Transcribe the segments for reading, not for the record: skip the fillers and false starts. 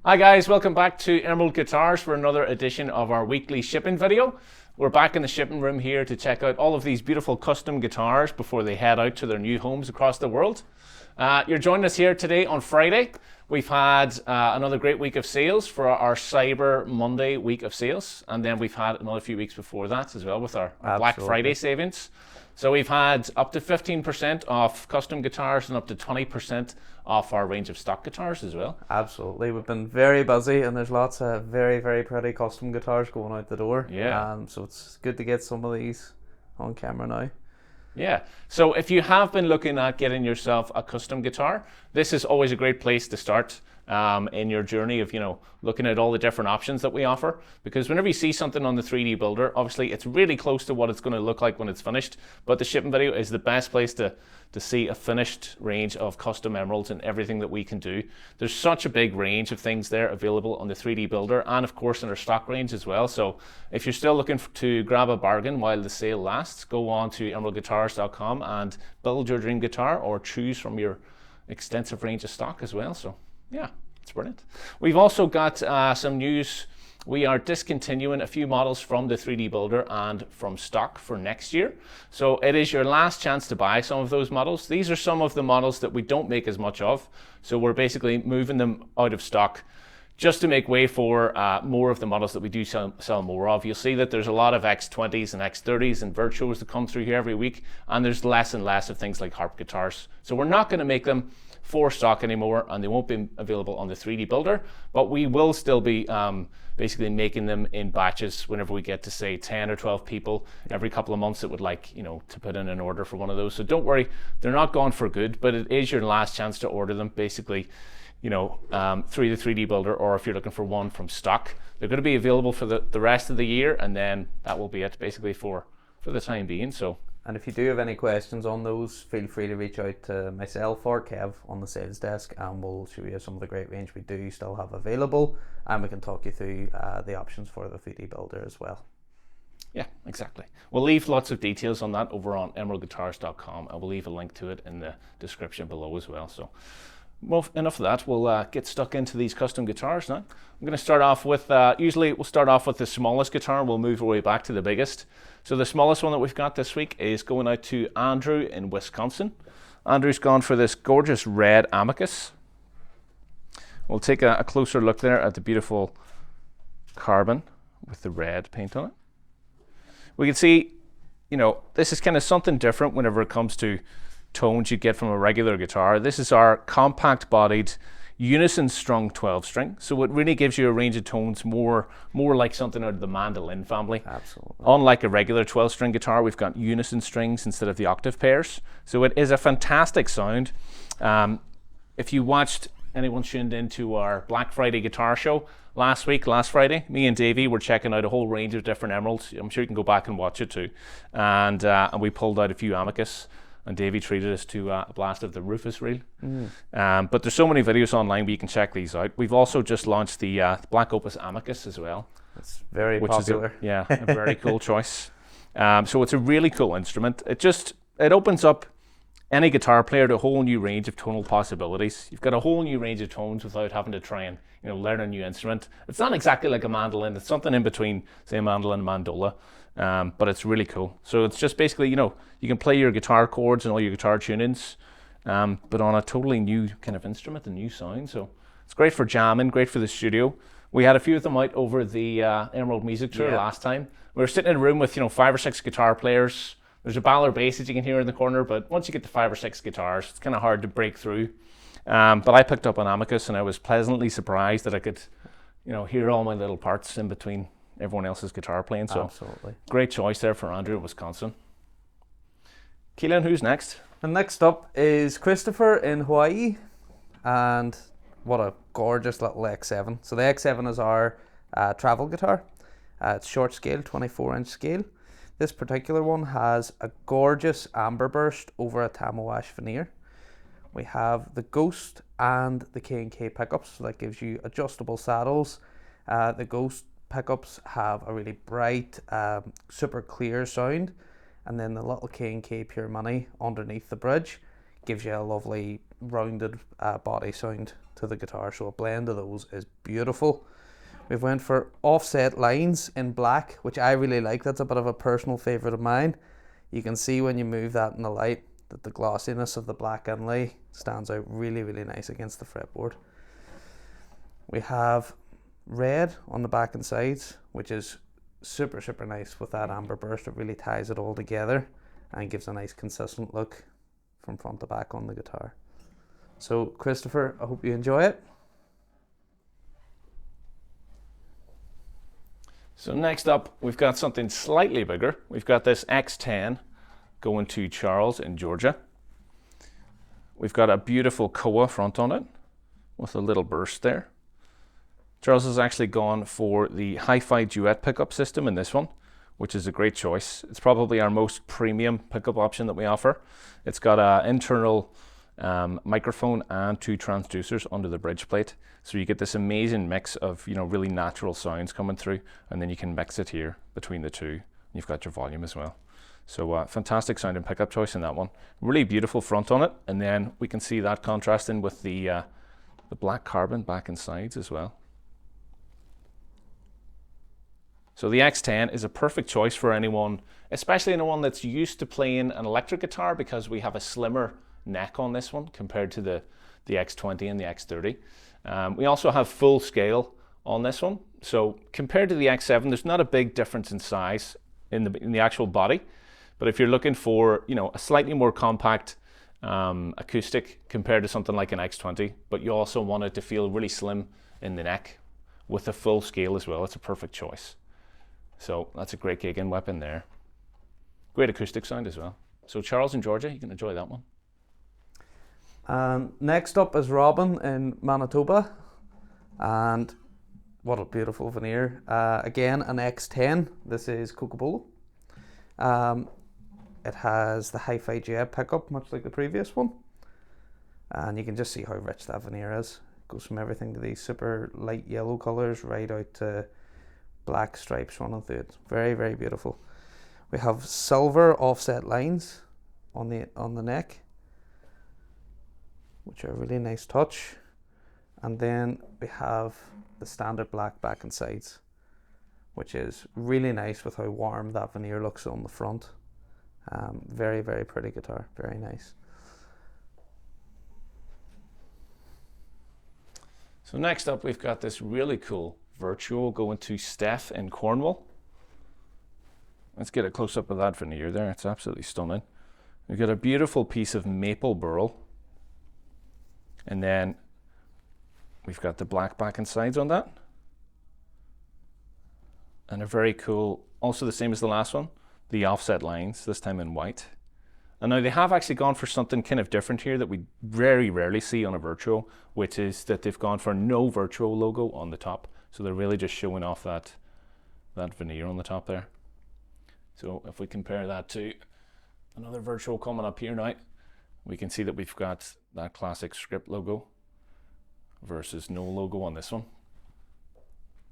Hi guys, welcome back to Emerald Guitars for another edition of our weekly shipping video. We're back in the shipping room here to check out all of these beautiful custom guitars before they head out to their new homes across the world. You're joining us here today on Friday. We've had another great week of sales for our Cyber Monday week of sales, and then we've had another few weeks before that as well with our Black Friday savings. So we've had up to 15% off custom guitars and up to 20% off our range of stock guitars as well. Absolutely. We've been very busy and there's lots of very, very pretty custom guitars going out the door. Yeah. So it's good to get some of these on camera now. Yeah, so if you have been looking at getting yourself a custom guitar, this is always a great place to start in your journey of, looking at all the different options that we offer. Because whenever you see something on the 3D builder, obviously it's really close to what it's going to look like when it's finished, but the shipping video is the best place to see a finished range of custom emeralds and everything that we can do. There's such a big range of things there available on the 3D builder and of course in our stock range as well. So if you're still looking to grab a bargain while the sale lasts, go on to emeraldguitars.com and build your dream guitar or choose from your extensive range of stock as well. So yeah, it's brilliant. We've also got some news. We are discontinuing a few models from the 3D builder and from stock for next year. So it is your last chance to buy some of those models. These are some of the models that we don't make as much of. So we're basically moving them out of stock just to make way for more of the models that we do sell more of. You'll see that there's a lot of X20s and X30s and Virtuos that come through here every week, and there's less and less of things like harp guitars. So we're not going to make them for stock anymore, and they won't be available on the 3D builder, but we will still be basically making them in batches whenever we get to say 10 or 12 people every couple of months that would like to put in an order for one of those. So don't worry, they're not gone for good, but it is your last chance to order them basically through the 3D builder, or if you're looking for one from stock. They're going to be available for the rest of the year, and then that will be it basically for the time being. So. And if you do have any questions on those, feel free to reach out to myself or Kev on the sales desk, and we'll show you some of the great range we do still have available, and we can talk you through the options for the 3D builder as well. Yeah, exactly. We'll leave lots of details on that over on emeraldguitars.com, and we'll leave a link to it in the description below as well. So, well, enough of that. We'll get stuck into these custom guitars now. I'm going to start off with, usually we'll start off with the smallest guitar, and we'll move our way back to the biggest. So the smallest one that we've got this week is going out to Andrew in Wisconsin. Andrew's gone for this gorgeous red Amicus. We'll take a closer look there at the beautiful carbon with the red paint on it. We can see, this is kind of something different whenever it comes to tones you get from a regular guitar. This is our compact bodied unison strung 12 string, so it really gives you a range of tones more like something out of the mandolin family. Absolutely. Unlike a regular 12 string guitar, we've got unison strings instead of the octave pairs, so it is a fantastic sound. If you watched, anyone tuned into our Black Friday guitar show last Friday, me and Davey were checking out a whole range of different emeralds. I'm sure you can go back and watch it too, and we pulled out a few Amicus, and Davey treated us to a blast of the Rufus reel. But there's so many videos online where you can check these out. We've also just launched the Black Opus Amicus as well. It's very popular. A very cool choice. So it's a really cool instrument. It opens up any guitar player to a whole new range of tonal possibilities. You've got a whole new range of tones without having to try and learn a new instrument. It's not exactly like a mandolin. It's something in between, say, a mandolin and mandola. But it's really cool. So it's just basically, you can play your guitar chords and all your guitar tunings, but on a totally new kind of instrument, a new sound. So it's great for jamming, great for the studio. We had a few of them out over the Emerald Music Tour last time. We were sitting in a room with 5 or 6 guitar players. There's a Baller bass that you can hear in the corner, but once you get to 5 or 6 guitars, it's kind of hard to break through. But I picked up an Amicus, and I was pleasantly surprised that I could, hear all my little parts in between everyone else's guitar playing. So absolutely great choice there for Andrew in Wisconsin. Keelan, who's next? And next up is Christopher in Hawaii, and what a gorgeous little X7. So the X7 is our travel guitar. It's short scale, 24-inch scale. This particular one has a gorgeous amber burst over a tamowash veneer. We have the Ghost and the K&K pickups, so that gives you adjustable saddles. The Ghost pickups have a really bright, super clear sound, and then the little K&K Pure Money underneath the bridge gives you a lovely rounded body sound to the guitar. So a blend of those is beautiful. We've went for offset lines in black, which I really like. That's a bit of a personal favourite of mine. You can see when you move that in the light that the glossiness of the black inlay stands out really, really nice against the fretboard. We have red on the back and sides, which is super, super nice with that amber burst. It really ties it all together and gives a nice consistent look from front to back on the guitar. So Christopher, I hope you enjoy it. So next up, we've got something slightly bigger. We've got this X10 going to Charles in Georgia. We've got a beautiful koa front on it with a little burst there. Charles has actually gone for the hi-fi duet pickup system in this one, which is a great choice. It's probably our most premium pickup option that we offer. It's got an internal microphone and 2 transducers under the bridge plate, so you get this amazing mix of really natural sounds coming through, and then you can mix it here between the two. You've got your volume as well. So fantastic sounding pickup choice in that one. Really beautiful front on it, and then we can see that contrasting with the black carbon back and sides as well. So the X10 is a perfect choice for anyone, especially anyone that's used to playing an electric guitar, because we have a slimmer neck on this one compared to the X20 and the X30. We also have full scale on this one. So compared to the X7, there's not a big difference in size in the actual body. But if you're looking for a slightly more compact acoustic compared to something like an X20, but you also want it to feel really slim in the neck with a full scale as well, it's a perfect choice. So that's a great gigging weapon there. Great acoustic sound as well. So Charles in Georgia, you can enjoy that one. Next up is Robin in Manitoba, and what a beautiful veneer. Again, an X10. This is Co.Donegal. It has the hi-fi duet pickup, much like the previous one, and you can just see how rich that veneer is. It goes from everything to these super light yellow colours right out to black stripes running through it. Very, very beautiful. We have silver offset lines on the neck, which are a really nice touch. And then we have the standard black back and sides, which is really nice with how warm that veneer looks on the front. Very, very pretty guitar, very nice. So next up, we've got this really cool Virtual going to Steph in Cornwall. Let's get a close-up of that veneer there. It's absolutely stunning. We've got a beautiful piece of maple burl, and then we've got the black back and sides on that, and a very cool, also the same as the last one, the offset lines, this time in white. And now they have actually gone for something kind of different here that we very rarely see on a Virtual, which is that they've gone for no Virtual logo on the top. So they're really just showing off that veneer on the top there. So if we compare that to another Virtual coming up here now, we can see that we've got that classic script logo versus no logo on this one.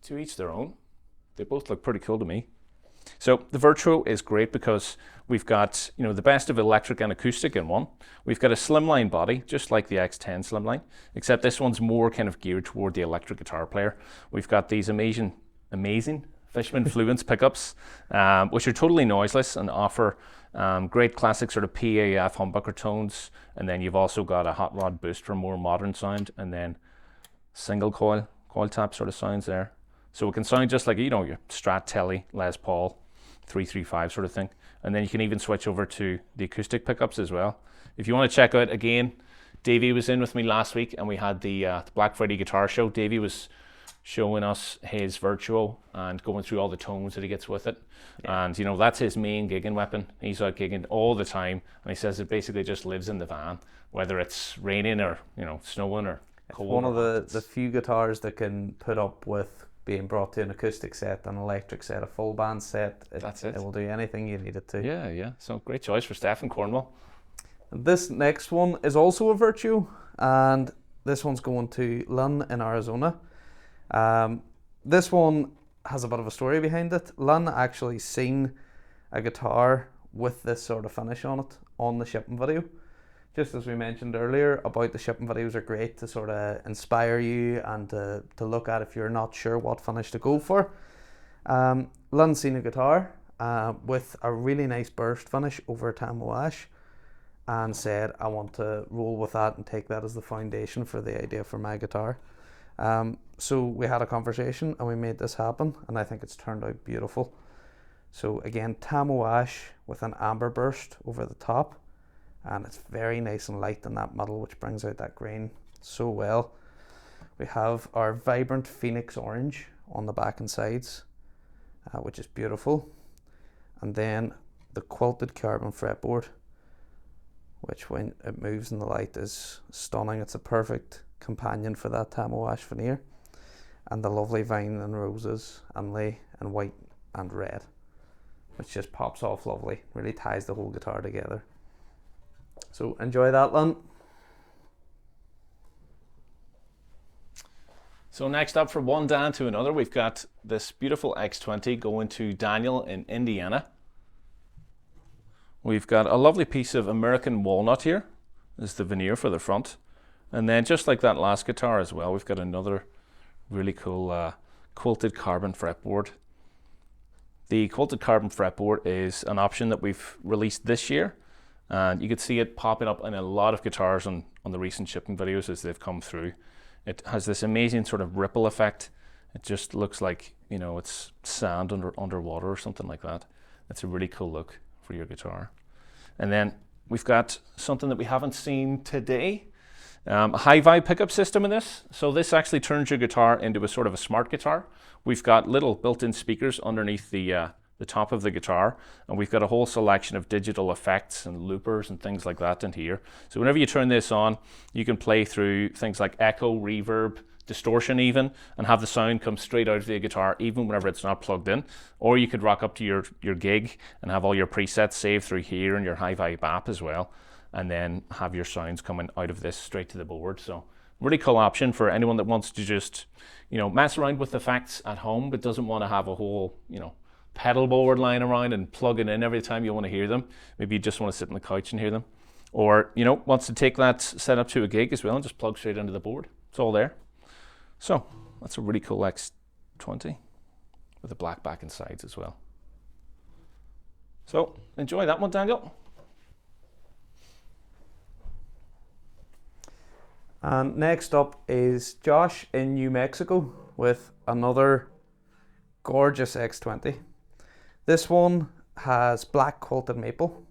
To each their own. They both look pretty cool to me. So the Virtual is great because we've got the best of electric and acoustic in one. We've got a slimline body, just like the X10 slimline, except this one's more kind of geared toward the electric guitar player. We've got these amazing Fishman Fluence pickups, which are totally noiseless and offer great classic sort of PAF humbucker tones. And then you've also got a hot rod boost for more modern sound, and then single coil tap sort of sounds there. So it can sound just like, your Strat Telly, Les Paul, 335 sort of thing. And then you can even switch over to the acoustic pickups as well. If you want to check out, again, Davey was in with me last week and we had the Black Friday guitar show. Davey was showing us his Virtual and going through all the tones that he gets with it. Yeah. And, that's his main gigging weapon. He's out gigging all the time. And he says it basically just lives in the van, whether it's raining or, snowing or cold. It's one of the few guitars that can put up with being brought to an acoustic set, an electric set, a full band set. That's it. It will do anything you need it to. Yeah. So great choice for Steph in Cornwall. This next one is also a Virtue, and this one's going to Lynn in Arizona. This one has a bit of a story behind it. Lynn actually seen a guitar with this sort of finish on it on the shipping video. just as we mentioned earlier about the shipping videos are great to sort of inspire you and to look at if you're not sure what finish to go for. London seen a guitar with a really nice burst finish over a Tamo Ash and said I want to roll with that and take that as the foundation for the idea for my guitar. So we had a conversation and we made this happen, and I think it's turned out beautiful. So again, Tamo Ash with an amber burst over the top, and it's very nice and light in that middle, which brings out that green so well. We have our vibrant Phoenix orange on the back and sides, which is beautiful. And then the quilted carbon fretboard, which when it moves in the light is stunning. It's a perfect companion for that Tamo Ash veneer. And the lovely vine and roses and lay and white and red, which just pops off lovely, really ties the whole guitar together. So enjoy that, Lon. So next up, from one Dan to another, we've got this beautiful X20 going to Daniel in Indiana. We've got a lovely piece of American walnut here. This is the veneer for the front. And then just like that last guitar as well, we've got another really cool quilted carbon fretboard. The quilted carbon fretboard is an option that we've released this year, and you can see it popping up in a lot of guitars on the recent shipping videos as they've come through. It has this amazing sort of ripple effect. It just looks like, you know, it's sand underwater or something like that. It's a really cool look for your guitar. And then we've got something that we haven't seen today, a high-vibe pickup system in this. So this actually turns your guitar into a sort of a smart guitar. We've got little built-in speakers underneath the top of the guitar, and we've got a whole selection of digital effects and loopers and things like that in here. So whenever you turn this on, you can play through things like echo, reverb, distortion even, and have the sound come straight out of the guitar even whenever it's not plugged in. Or you could rock up to your gig and have all your presets saved through here and your high-vibe app as well, and then have your sounds coming out of this straight to the board. So really cool option for anyone that wants to just, you know, mess around with effects at home but doesn't want to have a whole, you know, pedal board lying around and plug it in every time you want to hear them. Maybe you just want to sit on the couch and hear them. Or, you know, wants to take that setup to a gig as well and just plug straight into the board. It's all there. So that's a really cool X20 with a black back and sides as well. So enjoy that one, Daniel. And next up is Josh in New Mexico with another gorgeous X20. This one has black quilted maple,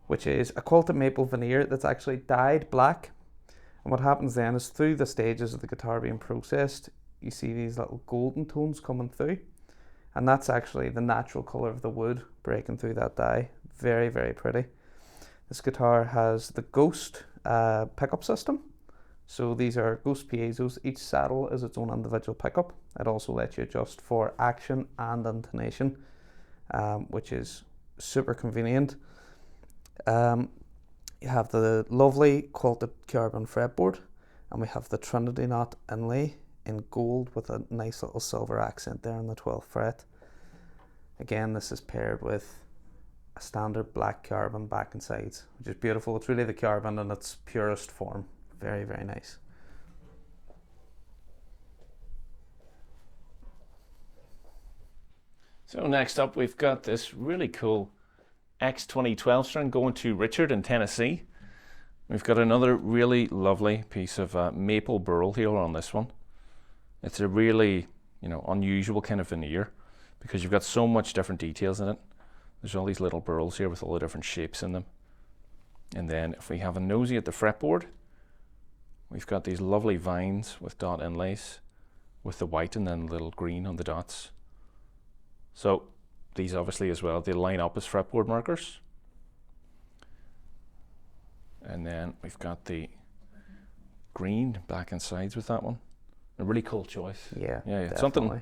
which is a quilted maple veneer that's actually dyed black. And what happens then is through the stages of the guitar being processed, you see these little golden tones coming through. And that's actually the natural colour of the wood breaking through that dye. Very, very pretty. This guitar has the Ghost pickup system. So these are Ghost piezos. Each saddle is its own individual pickup. It also lets you adjust for action and intonation, which is super convenient. You have the lovely quilted carbon fretboard, and we have the Trinity knot inlay in gold with a nice little silver accent there on the 12th fret. Again, this is paired with a standard black carbon back and sides, which is beautiful. It's really the carbon in its purest form. Very, very nice. So next up, we've got this really cool X20 12 string going to Richard in Tennessee. We've got another really lovely piece of maple burl here on this one. It's a really, you know, unusual kind of veneer because you've got so much different details in it. There's all these little burls here with all the different shapes in them. And then if we have a nosy at the fretboard, we've got these lovely vines with dot inlays with the white and then little green on the dots. So these obviously as well, they line up as fretboard markers. And then we've got the green back and sides with that one. A really cool choice. Yeah, it's something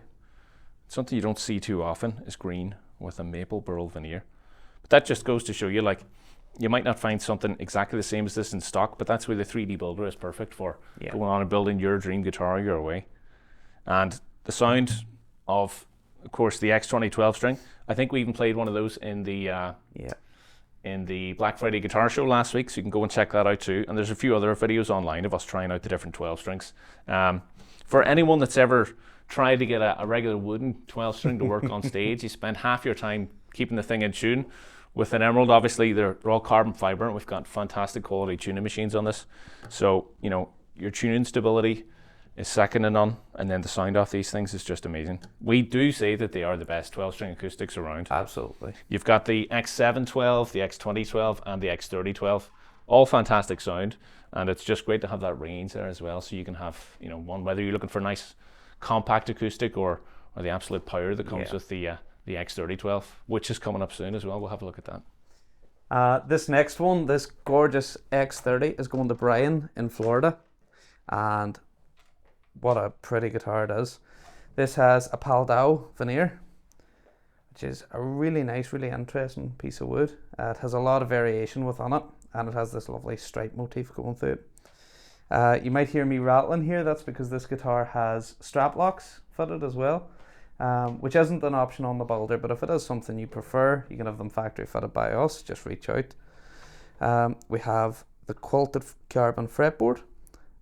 you don't see too often is green with a maple burl veneer. But that just goes to show you, like, you might not find something exactly the same as this in stock, but that's where the 3D builder is perfect for going on and building your dream guitar your way. And the sound of course, the X20 12 string. I think we even played one of those in the in the Black Friday Guitar Show last week, so you can go and check that out too. And there's a few other videos online of us trying out the different 12 strings. For anyone that's ever tried to get a regular wooden 12 string to work on stage, you spend half your time keeping the thing in tune. With an Emerald, obviously they're all carbon fiber, and we've got fantastic quality tuning machines on this. So, you know, your tuning stability is second to none, and then the sound off these things is just amazing. We do say that they are the best 12-string acoustics around. Absolutely. You've got the X712, the X2012, and the X3012, all fantastic sound, and it's just great to have that range there as well, so you can have, you know, one, whether you're looking for a nice compact acoustic or the absolute power that comes with the X3012, which is coming up soon as well. We'll have a look at that. This next one, this gorgeous X30, is going to Brian in Florida, and what a pretty guitar it is. This has a Paldao veneer, which is a really nice, really interesting piece of wood. It has a lot of variation within it, and it has this lovely stripe motif going through it. You might hear me rattling here. That's because this guitar has strap locks fitted as well, which isn't an option on the builder, but if it is something you prefer, you can have them factory fitted by us. Just reach out. We have the quilted carbon fretboard,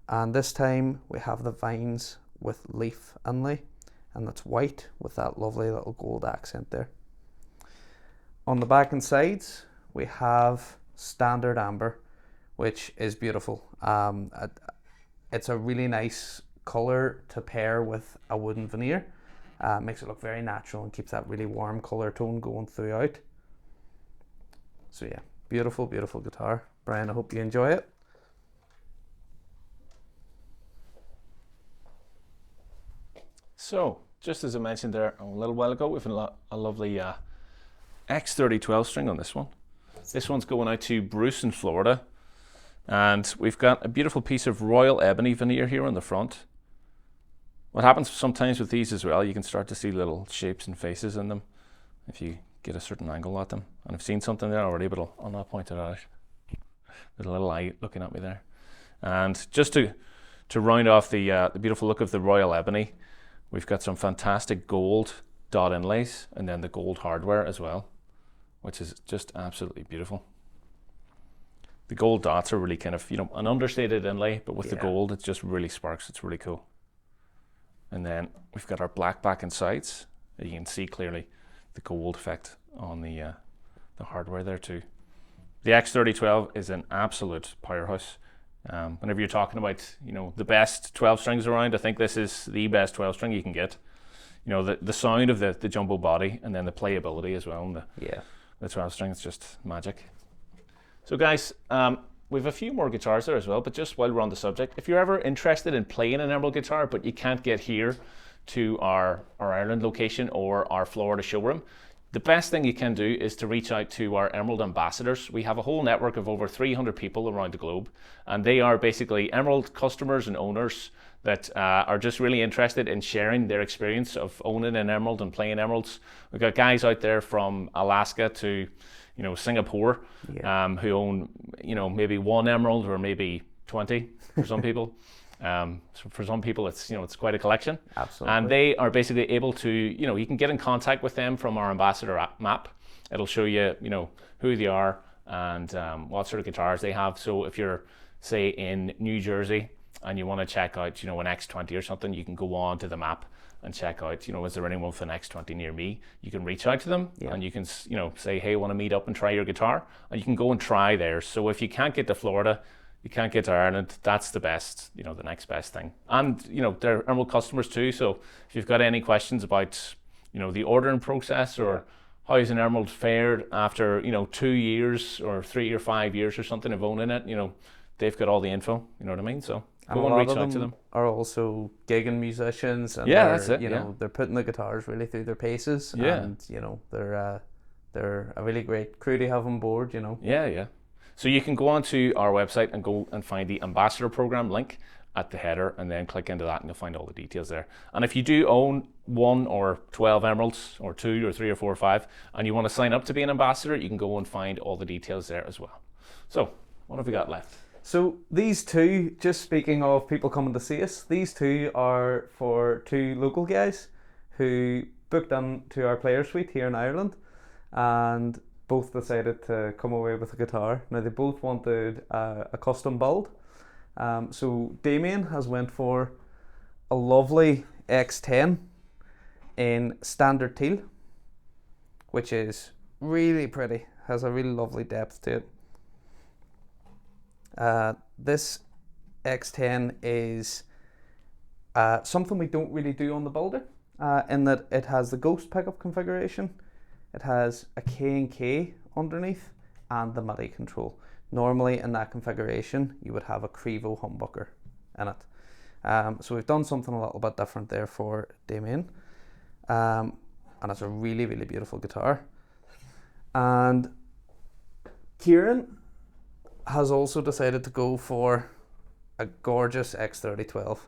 and this time we have the vines with leaf inlay, and that's white with that lovely little gold accent there. On the back and sides we have standard amber, which is beautiful. It's a really nice colour to pair with a wooden veneer. Makes it look very natural and keeps that really warm colour tone going throughout. So yeah, beautiful, beautiful guitar. Brian, I hope you enjoy it. So, just as I mentioned there a little while ago, we've a lovely X30 12 string on this one. This one's going out to Bruce in Florida, and we've got a beautiful piece of royal ebony veneer here on the front. What happens sometimes with these as well, you can start to see little shapes and faces in them if you get a certain angle at them. And I've seen something there already, but I'll not point it out. There's a little eye looking at me there. And just to round off the beautiful look of the royal ebony, we've got some fantastic gold dot inlays and then the gold hardware as well, which is just absolutely beautiful. The gold dots are really kind of, you know, an understated inlay, but with the gold, it just really sparks. It's really cool. And then we've got our black back and sides. You can see clearly the gold effect on the hardware there too. The X3012 is an absolute powerhouse. Whenever you're talking about, you know, the best 12 strings around, I think this is the best 12 string you can get. You know, the sound of the jumbo body, and then the playability as well. And the 12 string is just magic. So guys, we have a few more guitars there as well, but just while we're on the subject, if you're ever interested in playing an Emerald guitar, but you can't get here to our Ireland location or our Florida showroom, the best thing you can do is to reach out to our Emerald ambassadors. We have a whole network of over 300 people around the globe, and they are basically Emerald customers and owners that are just really interested in sharing their experience of owning an Emerald and playing Emeralds. We've got guys out there from Alaska to, you know, Singapore, who own, you know, maybe one Emerald or maybe 20 for some people. So for some people, it's, you know, it's quite a collection. Absolutely. And they are basically able to, you know, you can get in contact with them from our ambassador map. It'll show you, you know, who they are and what sort of guitars they have. So if you're, say, in New Jersey and you want to check out, you know, an X20 or something, you can go on to the map and check out, you know, is there anyone with an X20 near me? You can reach out to them and you can, you know, say, hey, want to meet up and try your guitar? And you can go and try theirs. So if you can't get to Florida, you can't get to Ireland, that's the best, you know, the next best thing. And, you know, they're Emerald customers too. So if you've got any questions about, you know, the ordering process or how's an Emerald fared after, you know, 2 years or 3 or 5 years or something of owning it, you know, they've got all the info, you know what I mean? So go and reach out to them. Are also gigging musicians, and that's it. You know, they're putting the guitars really through their paces, and you know, they're a really great crew to have on board. You know. Yeah. So you can go onto our website and go and find the ambassador program link at the header, and then click into that, and you'll find all the details there. And if you do own 1 or 12 Emeralds, or 2 or 3 or 4 or 5, and you want to sign up to be an ambassador, you can go and find all the details there as well. So what have we got left? So these two, just speaking of people coming to see us, these two are for 2 local guys who booked into our player suite here in Ireland, and both decided to come away with a guitar. Now they both wanted a custom build. So Damien has went for a lovely X10 in standard teal, which is really pretty, has a really lovely depth to it. This X10 is something we don't really do on the Builder, in that it has the Ghost pickup configuration, it has a K&K underneath, and the MIDI control. Normally in that configuration you would have a Crevo humbucker in it. So we've done something a little bit different there for Damien, and it's a really, really beautiful guitar. And Kieran has also decided to go for a gorgeous X3012.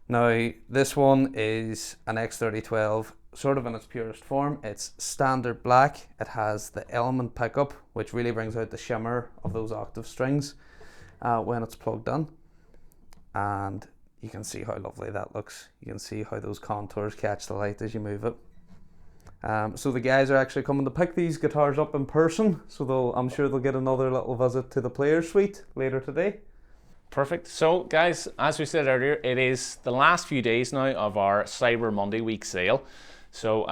Now this one is an X3012 sort of in its purest form. It's standard black. It has the element pickup, which really brings out the shimmer of those octave strings when it's plugged in. And you can see how lovely that looks. You can see how those contours catch the light as you move it. So the guys are actually coming to pick these guitars up in person, so I'm sure they'll get another little visit to the Players Suite later today. Perfect. So guys, as we said earlier, it is the last few days now of our Cyber Monday week sale. So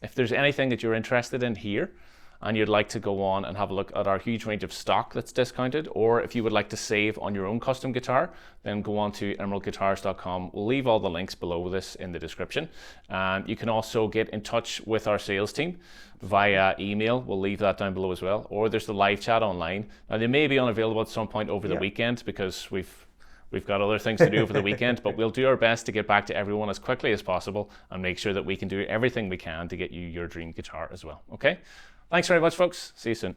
if there's anything that you're interested in here and you'd like to go on and have a look at our huge range of stock that's discounted, or if you would like to save on your own custom guitar, then go on to emeraldguitarist.com. We'll leave all the links below this in the description. And you can also get in touch with our sales team via email. We'll leave that down below as well. Or there's the live chat online. Now they may be unavailable at some point over the weekend because we've got other things to do over the weekend, but we'll do our best to get back to everyone as quickly as possible and make sure that we can do everything we can to get you your dream guitar as well. Okay? Thanks very much, folks. See you soon.